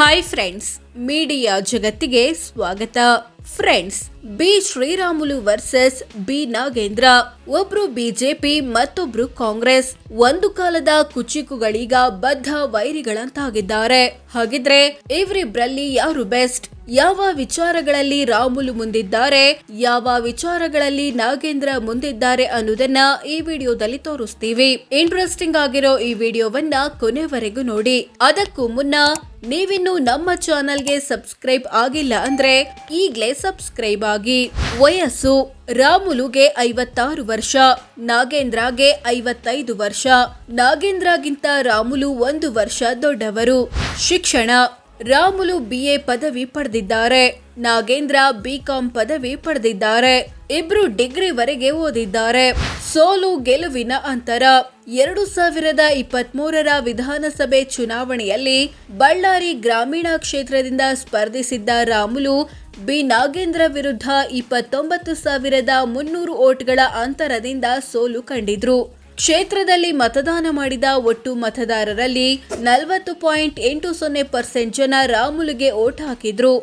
Hi friends, media ಜಗತ್ತಿಗೆ ಸ್ವಾಗತ. Friends, B Sriramulu versus B Nagendra. ಒಬ್ರು ಬಿಜೆಪಿ ಮತ್ತೊಬ್ರು ಕಾಂಗ್ರೆಸ್. ಒಂದು ಕಾಲದ ಕುಚಿಕುಗಳೀಗ ಬದ್ಧ ವೈರಿಗಳಂತಾಗಿದ್ದಾರೆ. ಹಾಗಿದ್ರೆ ಇವರಿಬ್ರಲ್ಲಿ ಯಾರು ಬೆಸ್ಟ್? ಯಾವ ವಿಚಾರಗಳಲ್ಲಿ ರಾಮುಲು ಮುಂದಿದ್ದಾರೆ, ಯಾವ ವಿಚಾರಗಳಲ್ಲಿ ನಾಗೇಂದ್ರ ಮುಂದಿದ್ದಾರೆ ಅನ್ನೋದನ್ನ ಈ ವಿಡಿಯೋದಲ್ಲಿ ತೋರಿಸ್ತೀವಿ. ಇಂಟ್ರೆಸ್ಟಿಂಗ್ ಆಗಿರೋ ಈ ವಿಡಿಯೋವನ್ನ ಕೊನೆವರೆಗೂ ನೋಡಿ. ಅದಕ್ಕೂ ಮುನ್ನ ನೀವಿನ್ನು ನಮ್ಮ ಚಾನೆಲ್ಗೆ ಸಬ್ಸ್ಕ್ರೈಬ್ ಆಗಿಲ್ಲ ಅಂದ್ರೆ ಈಗ್ಲೇ ಸಬ್ಸ್ಕ್ರೈಬ್ ಆಗಿ. ವಯಸ್ಸು: ರಾಮುಲುಗೆ 56 ವರ್ಷ, ನಾಗೇಂದ್ರಗೆ 55 ವರ್ಷ. ನಾಗೇಂದ್ರಗಿಂತ ರಾಮುಲು 1 ವರ್ಷ ದೊಡ್ಡವರು. ಶಿಕ್ಷಣ: ರಾಮುಲು BA ಪದವಿ ಪಡೆದಿದ್ದಾರೆ, ನಾಗೇಂದ್ರ BCom ಪದವಿ ಪಡೆದಿದ್ದಾರೆ. ಇಬ್ರು ಡಿಗ್ರಿವರೆಗೆ ಓದಿದ್ದಾರೆ. ಸೋಲು ಗೆಲುವಿನ ಅಂತರ: 2023ರ ವಿಧಾನಸಭೆ ಚುನಾವಣೆಯಲ್ಲಿ ಬಳ್ಳಾರಿ ಗ್ರಾಮೀಣ ಕ್ಷೇತ್ರದಿಂದ ಸ್ಪರ್ಧಿಸಿದ್ದ ರಾಮುಲು ಬಿ ನಾಗೇಂದ್ರ ವಿರುದ್ಧ 29,300 ಓಟ್ಗಳ ಅಂತರದಿಂದ ಸೋಲು ಕಂಡಿದ್ರು. ಕ್ಷೇತ್ರದಲ್ಲಿ ಮತದಾನ ಮಾಡಿದ ಒಟ್ಟು ಮತದಾರರಲ್ಲಿ 40.80% ಜನ ರಾಮುಲುಗೆ ಓಟ್ ಹಾಕಿದ್ರು.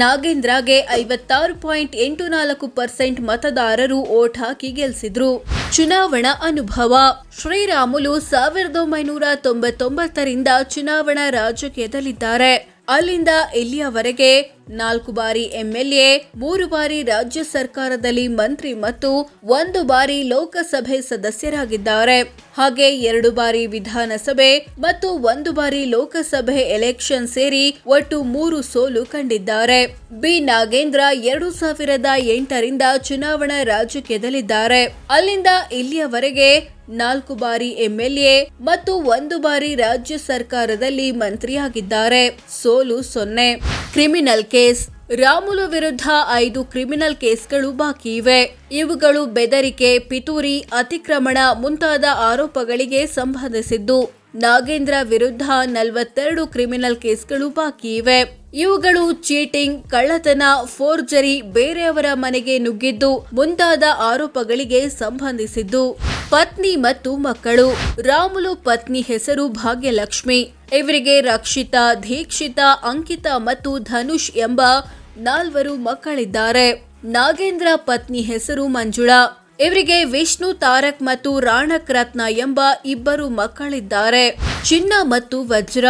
ನಾಗೇಂದ್ರಗೆ 56.84% ಮತದಾರರು ಓಟ್ ಹಾಕಿ ಗೆಲ್ಲಿಸಿದ್ರು. ಚುನಾವಣಾ ಅನುಭವ: ಶ್ರೀರಾಮುಲು 1999ರಿಂದ ಚುನಾವಣಾ ರಾಜಕೀಯದಲ್ಲಿದ್ದಾರೆ. ಅಲ್ಲಿಂದ ಇಲ್ಲಿಯವರೆಗೆ 4 ಬಾರಿ MLA, 3 ಬಾರಿ ರಾಜ್ಯ ಸರ್ಕಾರದಲ್ಲಿ ಮಂತ್ರಿ ಮತ್ತು 1 ಬಾರಿ ಲೋಕಸಭೆ ಸದಸ್ಯರಾಗಿದ್ದಾರೆ. ಹಾಗೆ 2 ಬಾರಿ ವಿಧಾನಸಭೆ ಮತ್ತು 1 ಬಾರಿ ಲೋಕಸಭೆ ಎಲೆಕ್ಷನ್ ಸೇರಿ ಒಟ್ಟು 3 ಸೋಲು ಕಂಡಿದ್ದಾರೆ. ಬಿ ನಾಗೇಂದ್ರ 2008ರಿಂದ ಚುನಾವಣಾ ರಾಜಕೀಯದಲ್ಲಿದ್ದಾರೆ. ಅಲ್ಲಿಂದ ಇಲ್ಲಿಯವರೆಗೆ 4 ಬಾರಿ MLA ಮತ್ತು 1 ಬಾರಿ ರಾಜ್ಯ ಸರ್ಕಾರದಲ್ಲಿ ಮಂತ್ರಿಯಾಗಿದ್ದಾರೆ. ಸೋಲು 0. ಕ್ರಿಮಿನಲ್ ಕೇಸ್: ರಾಮುಲು ವಿರುದ್ಧ 5 ಕ್ರಿಮಿನಲ್ ಕೇಸ್ಗಳು ಬಾಕಿ ಇವೆ. ಇವುಗಳು ಬೆದರಿಕೆ, ಪಿತೂರಿ, ಅತಿಕ್ರಮಣ ಮುಂತಾದ ಆರೋಪಗಳಿಗೆ ಸಂಬಂಧಿಸಿದ್ದು. ನಾಗೇಂದ್ರ ವಿರುದ್ಧ 42 ಕ್ರಿಮಿನಲ್ ಕೇಸ್ಗಳು ಬಾಕಿ ಇವೆ. ಇವುಗಳು ಚೀಟಿಂಗ್, ಕಳ್ಳತನ, ಫೋರ್ಜರಿ, ಬೇರೆಯವರ ಮನೆಗೆ ನುಗ್ಗಿದ್ದು ಮುಂತಾದ ಆರೋಪಗಳಿಗೆ ಸಂಬಂಧಿಸಿದ್ದು. ಪತ್ನಿ ಮತ್ತು ಮಕ್ಕಳು: ರಾಮುಲು ಪತ್ನಿ ಹೆಸರು ಭಾಗ್ಯಲಕ್ಷ್ಮಿ. ಇವರಿಗೆ ರಕ್ಷಿತಾ, ದೀಕ್ಷಿತಾ, ಅಂಕಿತಾ ಮತ್ತು ಧನುಷ್ ಎಂಬ 4 ಮಕ್ಕಳಿದ್ದಾರೆ. ನಾಗೇಂದ್ರ ಪತ್ನಿ ಹೆಸರು ಮಂಜುಳಾ. ಇವರಿಗೆ ವಿಷ್ಣು, ತಾರಕ್ ಮತ್ತು ರಾಣಕ್ ರತ್ನ ಎಂಬ 2 ಮಕ್ಕಳಿದ್ದಾರೆ. ಚಿನ್ನ ಮತ್ತು ವಜ್ರ: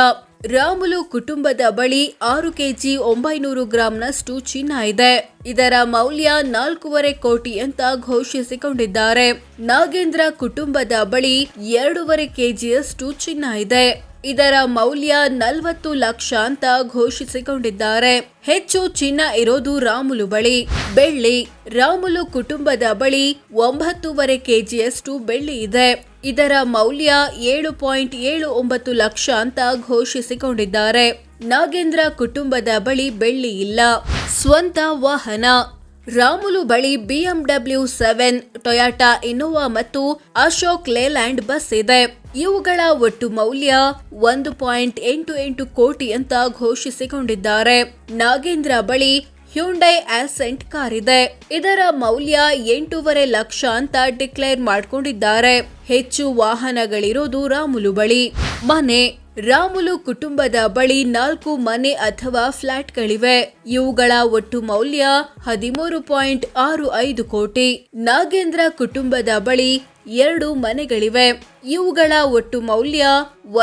ರಾಮುಲು ಕುಟುಂಬದ ಬಳಿ 6 ಕೆಜಿ 900 ಗ್ರಾಂನಷ್ಟು ಚಿನ್ನ ಇದೆ. ಇದರ ಮೌಲ್ಯ 4.5 ಕೋಟಿ ಅಂತ ಘೋಷಿಸಿಕೊಂಡಿದ್ದಾರೆ. ನಾಗೇಂದ್ರ ಕುಟುಂಬದ ಬಳಿ 2.5 ಕೆಜಿಯಷ್ಟು ಚಿನ್ನ ಇದೆ. ಇದರ ಮೌಲ್ಯ 40 ಲಕ್ಷ ಅಂತ ಘೋಷಿಸಿಕೊಂಡಿದ್ದಾರೆ. ಹೆಚ್ಚು ಚಿನ್ನ ಇರೋದು ರಾಮುಲು ಬಳಿ. ಬೆಳ್ಳಿ: ರಾಮುಲು ಕುಟುಂಬದ ಬಳಿ 9.5 ಕೆಜಿಯಷ್ಟು ಬೆಳ್ಳಿ ಇದೆ. ಇದರ ಮೌಲ್ಯ 7.79 ಲಕ್ಷ ಅಂತ ಘೋಷಿಸಿಕೊಂಡಿದ್ದಾರೆ. ನಾಗೇಂದ್ರ ಕುಟುಂಬದ ಬಳಿ ಬೆಳ್ಳಿ ಇಲ್ಲ. ಸ್ವಂತ ವಾಹನ: ರಾಮುಲು ಬಳಿ BMW 7, ಟೊಯಾಟಾ ಇನ್ನೋವಾ ಮತ್ತು ಅಶೋಕ್ ಲೇಲ್ಯಾಂಡ್ ಬಸ್ ಇದೆ. ಇವುಗಳ ಒಟ್ಟು ಮೌಲ್ಯ 1.88 ಕೋಟಿ ಅಂತ ಘೋಷಿಸಿಕೊಂಡಿದ್ದಾರೆ. ನಾಗೇಂದ್ರ ಬಳಿ ಹ್ಯುಂಡೈ ಆಸೆಂಟ್ ಕಾರ್ ಇದೆ. ಇದರ ಮೌಲ್ಯ 8.5 ಲಕ್ಷ ಅಂತ ಡಿಕ್ಲೇರ್ ಮಾಡಿಕೊಂಡಿದ್ದಾರೆ. ಹೆಚ್ಚು ವಾಹನಗಳಿರೋದು ರಾಮುಲು ಬಳಿ. ಮನೆ: ರಾಮುಲು ಕುಟುಂಬದ ಬಳಿ 4 ಮನೆ ಅಥವಾ ಫ್ಲಾಟ್ಗಳಿವೆ. ಇವುಗಳ ಒಟ್ಟು ಮೌಲ್ಯ 13.65 ಕೋಟಿ. ನಾಗೇಂದ್ರ ಕುಟುಂಬದ ಬಳಿ 2 ಮನೆಗಳಿವೆ. ಇವುಗಳ ಒಟ್ಟು ಮೌಲ್ಯ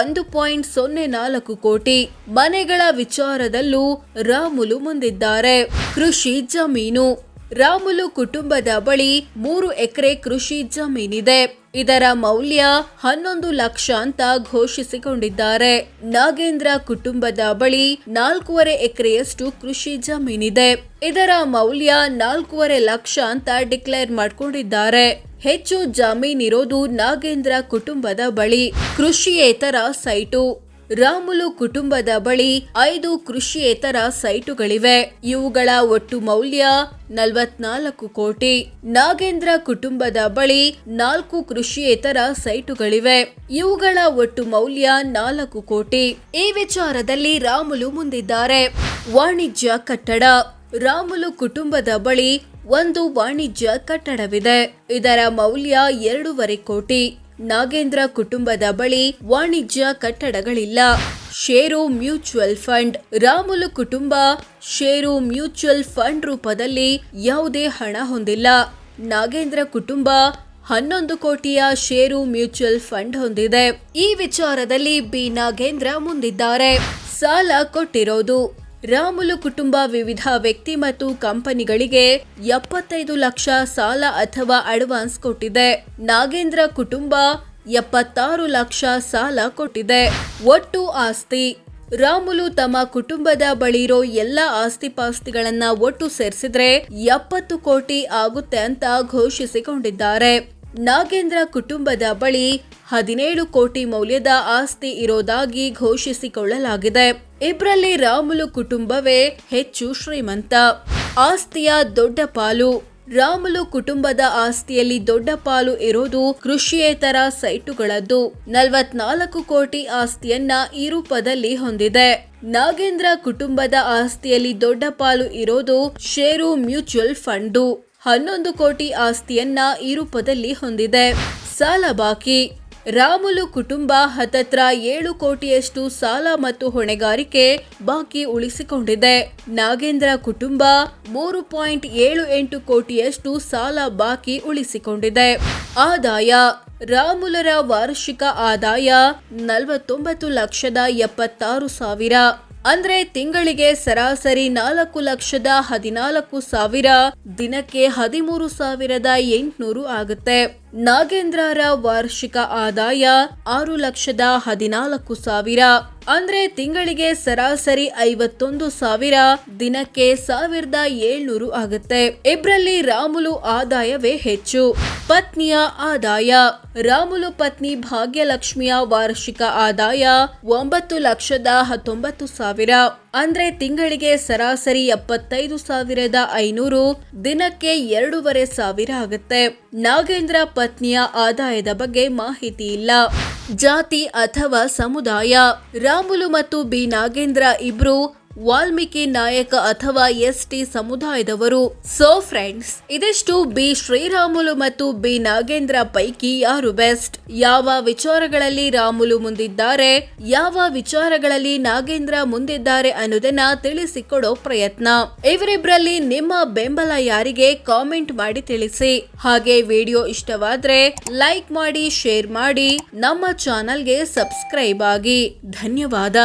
1.04 ಕೋಟಿ. ಮನೆಗಳ ವಿಚಾರದಲ್ಲೂ ರಾಮುಲು ಮುಂದಿದ್ದಾರೆ. ಕೃಷಿ ಜಮೀನು: ರಾಮುಲು ಕುಟುಂಬದ ಬಳಿ 3 ಎಕರೆ ಕೃಷಿ ಜಮೀನಿದೆ. ಇದರ ಮೌಲ್ಯ 11 ಲಕ್ಷ ಅಂತ ಘೋಷಿಸಿಕೊಂಡಿದ್ದಾರೆ. ನಾಗೇಂದ್ರ ಕುಟುಂಬದ ಬಳಿ 4.5 ಎಕರೆಯಷ್ಟು ಕೃಷಿ ಜಮೀನಿದೆ. ಇದರ ಮೌಲ್ಯ 4.5 ಲಕ್ಷ ಅಂತ ಡಿಕ್ಲೇರ್ ಮಾಡಿಕೊಂಡಿದ್ದಾರೆ. ಹೆಚ್ಚು ಜಮೀನಿರೋದು ನಾಗೇಂದ್ರ ಕುಟುಂಬದ ಬಳಿ. ಕೃಷಿಯೇತರ ಸೈಟು: ರಾಮುಲು ಕುಟುಂಬದ ಬಳಿ 5 ಕೃಷಿಯೇತರ ಸೈಟುಗಳಿವೆ. ಇವುಗಳ ಒಟ್ಟು ಮೌಲ್ಯ 44 ಕೋಟಿ. ನಾಗೇಂದ್ರ ಕುಟುಂಬದ ಬಳಿ 4 ಕೃಷಿಯೇತರ ಸೈಟುಗಳಿವೆ. ಇವುಗಳ ಒಟ್ಟು ಮೌಲ್ಯ 4 ಕೋಟಿ. ಈ ವಿಚಾರದಲ್ಲಿ ರಾಮುಲು ಮುಂದಿದ್ದಾರೆ. ವಾಣಿಜ್ಯ ಕಟ್ಟಡ: ರಾಮುಲು ಕುಟುಂಬದ ಬಳಿ 1 ವಾಣಿಜ್ಯ ಕಟ್ಟಡವಿದೆ. ಇದರ ಮೌಲ್ಯ 2.5 ಕೋಟಿ. ನಾಗೇಂದ್ರ ಕುಟುಂಬದ ಬಳಿ ವಾಣಿಜ್ಯ ಕಟ್ಟಡಗಳಿಲ್ಲ. ಷೇರು ಮ್ಯೂಚುವಲ್ ಫಂಡ್. ರಾಮುಲು ಕುಟುಂಬ ಷೇರು ಮ್ಯೂಚುವಲ್ ಫಂಡ್ ರೂಪದಲ್ಲಿ ಯಾವುದೇ ಹಣ ಹೊಂದಿಲ್ಲ. ನಾಗೇಂದ್ರ ಕುಟುಂಬ 11 ಕೋಟಿಯ ಷೇರು ಮ್ಯೂಚುವಲ್ ಫಂಡ್ ಹೊಂದಿದೆ. ಈ ವಿಚಾರದಲ್ಲಿ ಬಿ ನಾಗೇಂದ್ರ ಮುಂದಿದ್ದಾರೆ. ಸಾಲ ಕೊಟ್ಟಿರೋದು. ರಾಮುಲು ಕುಟುಂಬ ವಿವಿಧ ವ್ಯಕ್ತಿ ಮತ್ತು ಕಂಪನಿಗಳಿಗೆ 75 ಲಕ್ಷ ಸಾಲ ಅಥವಾ ಅಡ್ವಾನ್ಸ್ ಕೊಟ್ಟಿದೆ. ನಾಗೇಂದ್ರ ಕುಟುಂಬ 76 ಲಕ್ಷ ಸಾಲ ಕೊಟ್ಟಿದೆ. ಒಟ್ಟು ಆಸ್ತಿ. ರಾಮುಲು ತಮ್ಮ ಕುಟುಂಬದ ಬಳಿರೋ ಎಲ್ಲ ಆಸ್ತಿಪಾಸ್ತಿಗಳನ್ನ ಒಟ್ಟು ಸೇರಿಸಿದ್ರೆ 70 ಕೋಟಿ ಆಗುತ್ತೆ ಅಂತ ಘೋಷಿಸಿಕೊಂಡಿದ್ದಾರೆ. ನಾಗೇಂದ್ರ ಕುಟುಂಬದ ಬಳಿ 17 ಕೋಟಿ ಮೌಲ್ಯದ ಆಸ್ತಿ ಇರೋದಾಗಿ ಘೋಷಿಸಿಕೊಳ್ಳಲಾಗಿದೆ. ಇಬ್ಬರಲ್ಲಿ ರಾಮುಲು ಕುಟುಂಬವೇ ಹೆಚ್ಚು ಶ್ರೀಮಂತ. ಆಸ್ತಿಯ ದೊಡ್ಡ ಪಾಲು. ರಾಮುಲು ಕುಟುಂಬದ ಆಸ್ತಿಯಲ್ಲಿ ದೊಡ್ಡ ಪಾಲು ಇರೋದು ಕೃಷಿಯೇತರ ಸೈಟುಗಳದ್ದು. 44 ಕೋಟಿ ಆಸ್ತಿಯನ್ನ ಈ ರೂಪದಲ್ಲಿ ಹೊಂದಿದೆ. ನಾಗೇಂದ್ರ ಕುಟುಂಬದ ಆಸ್ತಿಯಲ್ಲಿ ದೊಡ್ಡ ಪಾಲು ಇರೋದು ಷೇರು ಮ್ಯೂಚುವಲ್ ಫಂಡು. 11 ಕೋಟಿ ಆಸ್ತಿಯನ್ನ ಈ ರೂಪದಲ್ಲಿ ಹೊಂದಿದೆ. ಸಾಲ ಬಾಕಿ. ರಾಮುಲು ಕುಟುಂಬ ಹತ್ತತ್ರ 7 ಕೋಟಿಯಷ್ಟು ಸಾಲ ಮತ್ತು ಹೊಣೆಗಾರಿಕೆ ಬಾಕಿ ಉಳಿಸಿಕೊಂಡಿದೆ. ನಾಗೇಂದ್ರ ಕುಟುಂಬ 3.78 ಕೋಟಿಯಷ್ಟು ಸಾಲ ಬಾಕಿ ಉಳಿಸಿಕೊಂಡಿದೆ. ಆದಾಯ. ರಾಮುಲರ ವಾರ್ಷಿಕ ಆದಾಯ 49,76,000. ಅಂದ್ರೆ ತಿಂಗಳಿಗೆ ಸರಾಸರಿ 4,14,000, ದಿನಕ್ಕೆ 13,800 ಆಗುತ್ತೆ. ನಾಗೇಂದ್ರರ ವಾರ್ಷಿಕ ಆದಾಯ 6,14,000, ಅಂದ್ರೆ ತಿಂಗಳಿಗೆ ಸರಾಸರಿ 51,000, ದಿನಕ್ಕೆ 1,700 ಆಗುತ್ತೆ. ಇಬ್ರಲ್ಲಿ ರಾಮುಲು ಆದಾಯವೇ ಹೆಚ್ಚು. ಪತ್ನಿಯ ಆದಾಯ. ರಾಮುಲು ಪತ್ನಿ ಭಾಗ್ಯಲಕ್ಷ್ಮಿಯ ವಾರ್ಷಿಕ ಆದಾಯ 9,19,000, ಅಂದ್ರೆ ತಿಂಗಳಿಗೆ ಸರಾಸರಿ 75,500, ದಿನಕ್ಕೆ 2,500 ಆಗುತ್ತೆ. ನಾಗೇಂದ್ರ ಪತ್ನಿಯ ಆದಾಯದ ಬಗ್ಗೆ ಮಾಹಿತಿ ಇಲ್ಲ. ಜಾತಿ ಅಥವಾ ಸಮುದಾಯ. ರಾಮುಲು ಮತ್ತು ಬಿ ನಾಗೇಂದ್ರ ಇಬ್ರು ವಾಲ್ಮೀಕಿ ನಾಯಕ ಅಥವಾ ಎಸ್ಟಿ ಸಮುದಾಯದವರು. ಸೋ ಫ್ರೆಂಡ್ಸ್, ಇದಿಷ್ಟು ಬಿ ಶ್ರೀರಾಮುಲು ಮತ್ತು ಬಿ ನಾಗೇಂದ್ರ ಪೈಕಿ ಯಾರು ಬೆಸ್ಟ್, ಯಾವ ವಿಚಾರಗಳಲ್ಲಿ ರಾಮುಲು ಮುಂದಿದ್ದಾರೆ, ಯಾವ ವಿಚಾರಗಳಲ್ಲಿ ನಾಗೇಂದ್ರ ಮುಂದಿದ್ದಾರೆ ಅನ್ನೋದನ್ನ ತಿಳಿಸಿಕೊಡೋ ಪ್ರಯತ್ನ. ಇವರಿಬ್ರಲ್ಲಿ ನಿಮ್ಮ ಬೆಂಬಲ ಯಾರಿಗೆ ಕಾಮೆಂಟ್ ಮಾಡಿ ತಿಳಿಸಿ. ಹಾಗೆ ವಿಡಿಯೋ ಇಷ್ಟವಾದ್ರೆ ಲೈಕ್ ಮಾಡಿ, ಶೇರ್ ಮಾಡಿ, ನಮ್ಮ ಚಾನಲ್ಗೆ ಸಬ್ಸ್ಕ್ರೈಬ್ ಆಗಿ. ಧನ್ಯವಾದ.